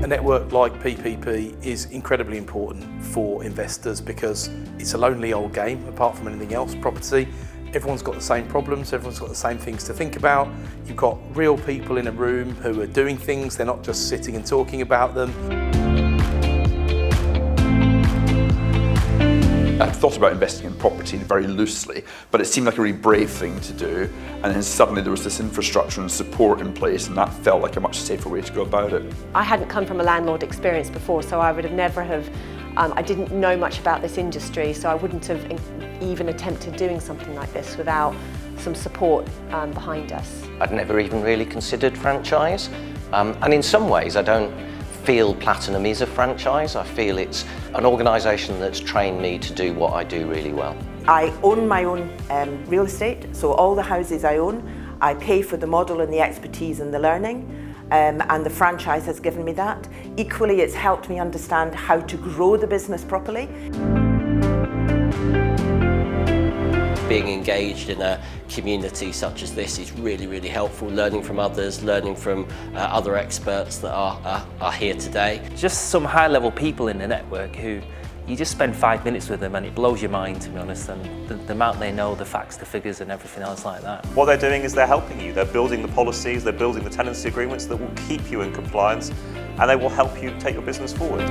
network like PPP is incredibly important for investors because it's a lonely old game apart from anything else, property. Everyone's got the same problems, everyone's got the same things to think about. You've got real people in a room who are doing things, they're not just sitting and talking about them. I thought about investing in property very loosely, but it seemed like a really brave thing to do. And then suddenly there was this infrastructure and support in place, and that felt like a much safer way to go about it. I hadn't come from a landlord experience before, so I would have never have, I didn't know much about this industry, so I wouldn't have even attempted doing something like this without some support behind us. I'd never even really considered franchise, and in some ways I don't feel Platinum is a franchise. I feel it's an organisation that's trained me to do what I do really well. I own my own real estate, so all the houses I own, I pay for the model and the expertise and the learning, and the franchise has given me that. Equally, it's helped me understand how to grow the business properly. Being engaged in a community such as this is really, really helpful. Learning from others, learning from other experts that are here today. Just some high-level people in the network who you just spend 5 minutes with them and it blows your mind, to be honest, and the amount they know, the facts, the figures and everything else like that. What they're doing is they're helping you. They're building the policies, they're building the tenancy agreements that will keep you in compliance, and they will help you take your business forward.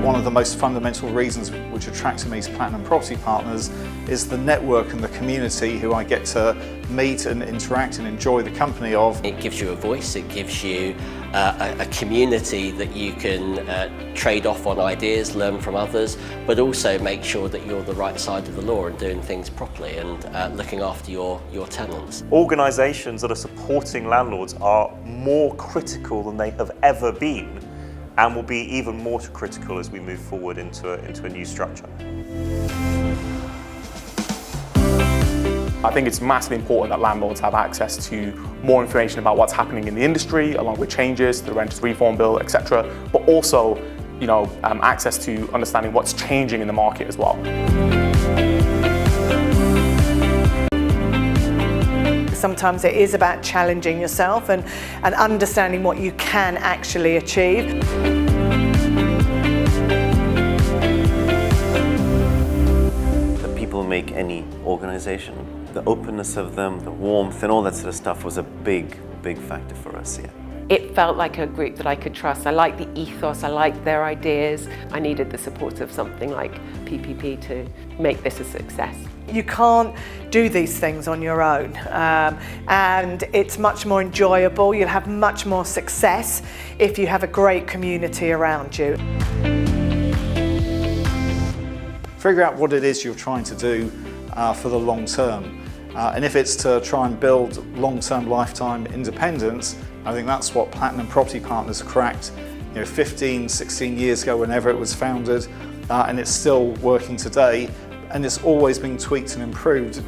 One of the most fundamental reasons which attracted me to Platinum Property Partners is the network and the community who I get to meet and interact and enjoy the company of. It gives you a voice, it gives you a community that you can trade off on ideas, learn from others, but also make sure that you're the right side of the law and doing things properly and looking after your tenants. Organisations that are supporting landlords are more critical than they have ever been, and will be even more critical as we move forward into a new structure. I think it's massively important that landlords have access to more information about what's happening in the industry, along with changes to the Renters Reform Bill, etc. But also, access to understanding what's changing in the market as well. Sometimes it is about challenging yourself and understanding what you can actually achieve. The people who make any organisation, the openness of them, the warmth and all that sort of stuff was a big, big factor for us here. It felt like a group that I could trust. I liked the ethos, I liked their ideas. I needed the support of something like PPP to make this a success. You can't do these things on your own, and it's much more enjoyable. You'll have much more success if you have a great community around you. Figure out what it is you're trying to do for the long term. And if it's to try and build long-term lifetime independence, I think that's what Platinum Property Partners cracked 15, 16 years ago, whenever it was founded, and it's still working today, and it's always been tweaked and improved.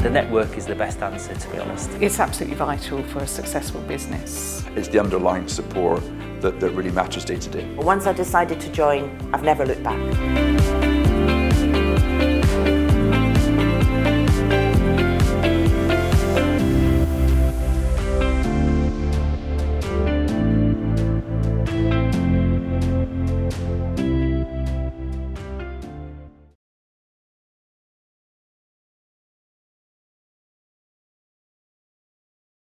The network is the best answer, to be honest. It's absolutely vital for a successful business. It's the underlying support that really matters day to day. Once I decided to join, I've never looked back.